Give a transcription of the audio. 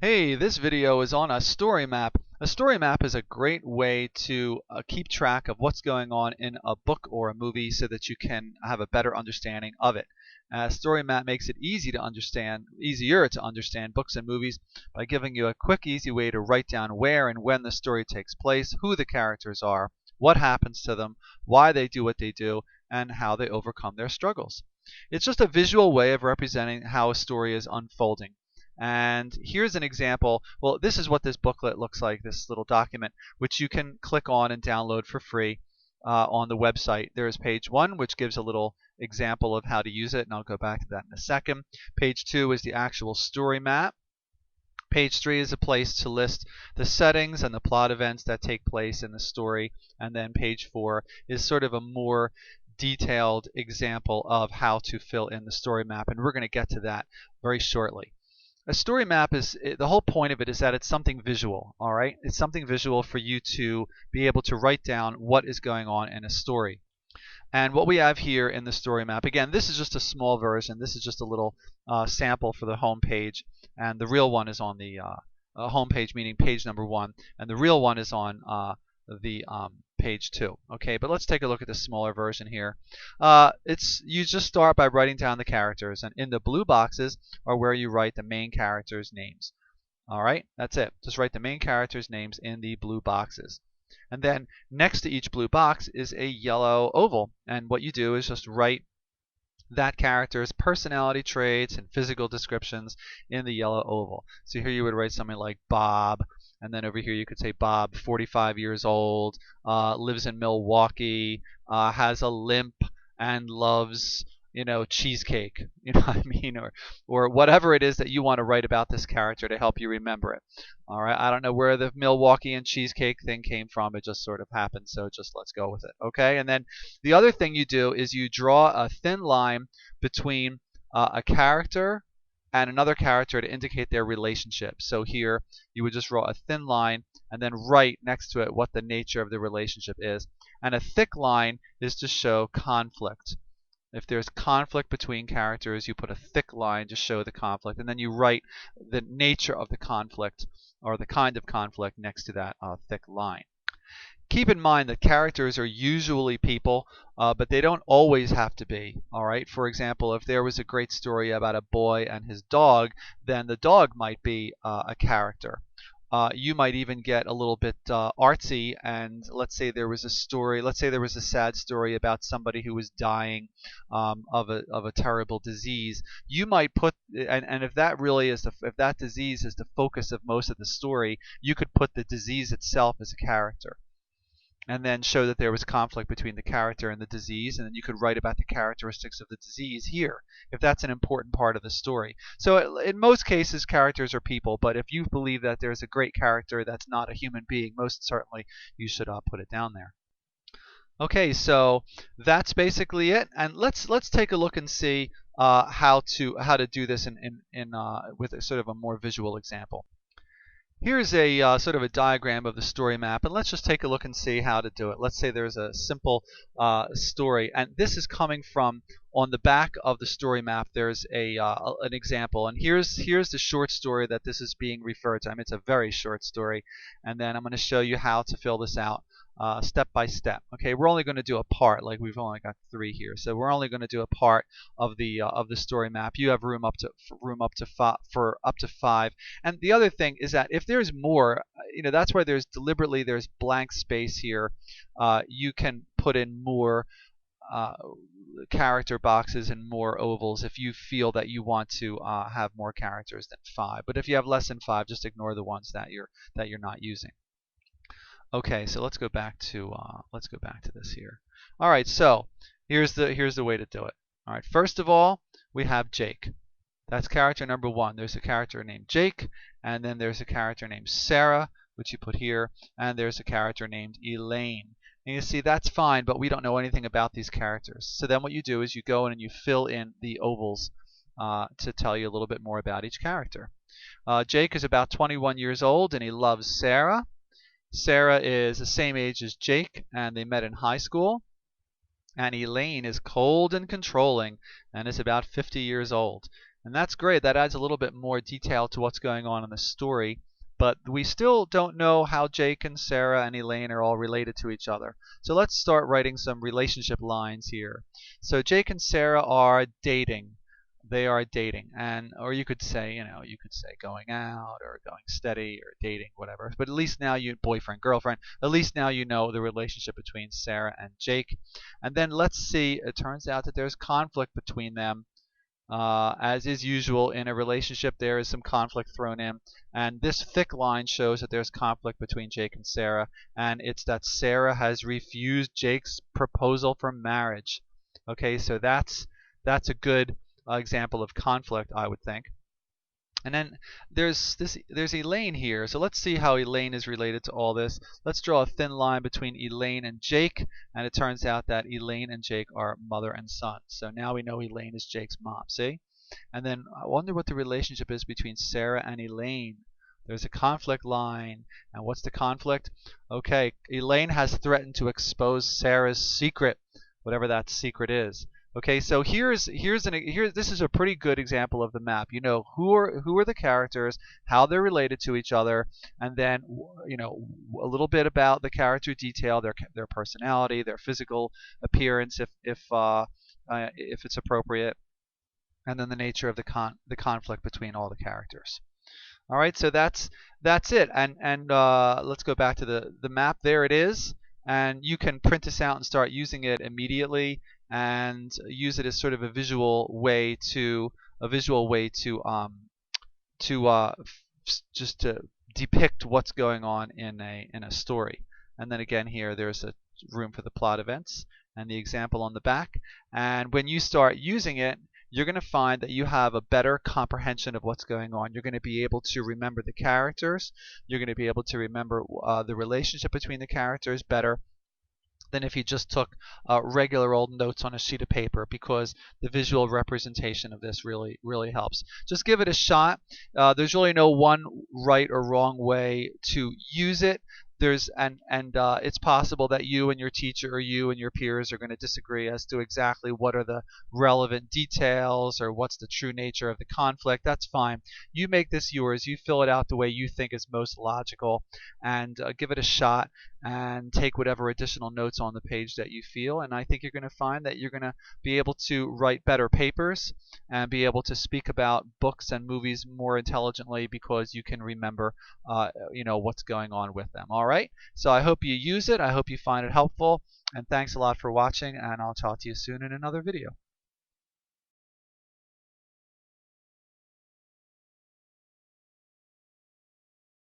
Hey, this video is on a story map. A story map is a great way to keep track of what's going on in a book or a movie so that you can have a better understanding of it. A story map makes it easier to understand books and movies by giving you a quick, easy way to write down where and when the story takes place, who the characters are, what happens to them, why they do what they do, and how they overcome their struggles. It's just a visual way of representing how a story is unfolding. And here's an example. Well, this is what this booklet looks like, this little document, which you can click on and download for free on the website. There is page 1, which gives a little example of how to use it, and I'll go back to that in a second. Page 2 is the actual story map. Page 3 is a place to list the settings and the plot events that take place in the story. And then page 4 is sort of a more detailed example of how to fill in the story map, and we're going to get to that very shortly. A story map is, the whole point of it is that it's something visual, all right? It's something visual for you to be able to write down what is going on in a story. And what we have here in the story map, again, this is just a small version. This is just a little sample for the home page, and the real one is on the home page, meaning page number 1, and the real one is on the page 2. Okay, but let's take a look at the smaller version here. You just start by writing down the characters, and in the blue boxes are where you write the main characters' names. All right, that's it. Just write the main characters' names in the blue boxes. And then next to each blue box is a yellow oval, and what you do is just write that character's personality traits and physical descriptions in the yellow oval. So here you would write something like Bob, and then over here you could say Bob, 45 years old, lives in Milwaukee, has a limp, and loves, cheesecake. You know what I mean? Or whatever it is that you want to write about this character to help you remember it. All right, I don't know where the Milwaukee and cheesecake thing came from. It just sort of happened, so just let's go with it. Okay, and then the other thing you do is you draw a thin line between a character and another character to indicate their relationship. So here you would just draw a thin line and then write next to it what the nature of the relationship is. And a thick line is to show conflict. If there's conflict between characters, you put a thick line to show the conflict, and then you write the nature of the conflict or the kind of conflict next to that thick line. Keep in mind that characters are usually people, but they don't always have to be. All right. For example, if there was a great story about a boy and his dog, then the dog might be a character. You might even get a little bit artsy, and let's say there was a sad story about somebody who was dying of a terrible disease. You might put, and if that disease is the focus of most of the story, you could put the disease itself as a character, and then show that there was conflict between the character and the disease, and then you could write about the characteristics of the disease here, if that's an important part of the story. So in most cases, characters are people, but if you believe that there's a great character that's not a human being, most certainly you should put it down there. Okay, so that's basically it, and let's take a look and see how to do this with a sort of a more visual example. Here's a sort of a diagram of the story map, and let's just take a look and see how to do it. Let's say there's a simple story, and this is coming from, on the back of the story map, there's an example, and here's the short story that this is being referred to. I mean, it's a very short story, and then I'm going to show you how to fill this out step by step. Okay, we're only going to do a part, like we've only got 3 here, so we're only going to do a part of the story map. You have room up to 5. And the other thing is that if there's more, that's why there's blank space here. You can put in more character boxes and more ovals if you feel that you want to have more characters than 5. But if you have less than 5, just ignore the ones that you're not using. Okay, so let's go back to this here. All right, so here's the way to do it. All right, first of all, we have Jake. That's character number 1. There's a character named Jake, and then there's a character named Sarah, which you put here, and there's a character named Elaine. And you see, that's fine, but we don't know anything about these characters. So then what you do is you go in and you fill in the ovals to tell you a little bit more about each character. Jake is about 21 years old, and he loves Sarah. Sarah is the same age as Jake, and they met in high school. And Elaine is cold and controlling and is about 50 years old. And that's great. That adds a little bit more detail to what's going on in the story. But we still don't know how Jake and Sarah and Elaine are all related to each other. So let's start writing some relationship lines here. So Jake and Sarah are dating. They are dating, and or you could say, you could say going out or going steady or dating, whatever. But at least now you boyfriend, girlfriend. At least now you know the relationship between Sarah and Jake. And then let's see. It turns out that there's conflict between them. As is usual in a relationship, there is some conflict thrown in, and this thick line shows that there's conflict between Jake and Sarah, and it's that Sarah has refused Jake's proposal for marriage. Okay, so that's a good example of conflict, I would think. And then there's Elaine here. So let's see how Elaine is related to all this. Let's draw a thin line between Elaine and Jake, and it turns out that Elaine and Jake are mother and son. So now we know Elaine is Jake's mom, see? And then I wonder what the relationship is between Sarah and Elaine. There's a conflict line. And what's the conflict? Okay, Elaine has threatened to expose Sarah's secret, whatever that secret is. Okay, so this is a pretty good example of the map. You know who are the characters, how they're related to each other, and then a little bit about the character detail, their personality, their physical appearance, if it's appropriate, and then the nature of the conflict between all the characters. All right, so that's it. And let's go back to the map. There it is, and you can print this out and start using it immediately, and use it as sort of a visual way to just to depict what's going on in a story. And then again here, there's a room for the plot events and the example on the back. And when you start using it, you're going to find that you have a better comprehension of what's going on. You're going to be able to remember the characters. You're going to be able to remember the relationship between the characters better than if you just took regular old notes on a sheet of paper, because the visual representation of this really helps. Just give it a shot. There's really no one right or wrong way to use it. It's possible that you and your teacher or you and your peers are going to disagree as to exactly what are the relevant details or what's the true nature of the conflict. That's fine. You make this yours. You fill it out the way you think is most logical, and give it a shot, and take whatever additional notes on the page that you feel. And I think you're going to find that you're going to be able to write better papers and be able to speak about books and movies more intelligently, because you can remember what's going on with them. All right, so I hope you use it. I hope you find it helpful, and thanks a lot for watching, and I'll talk to you soon in another video.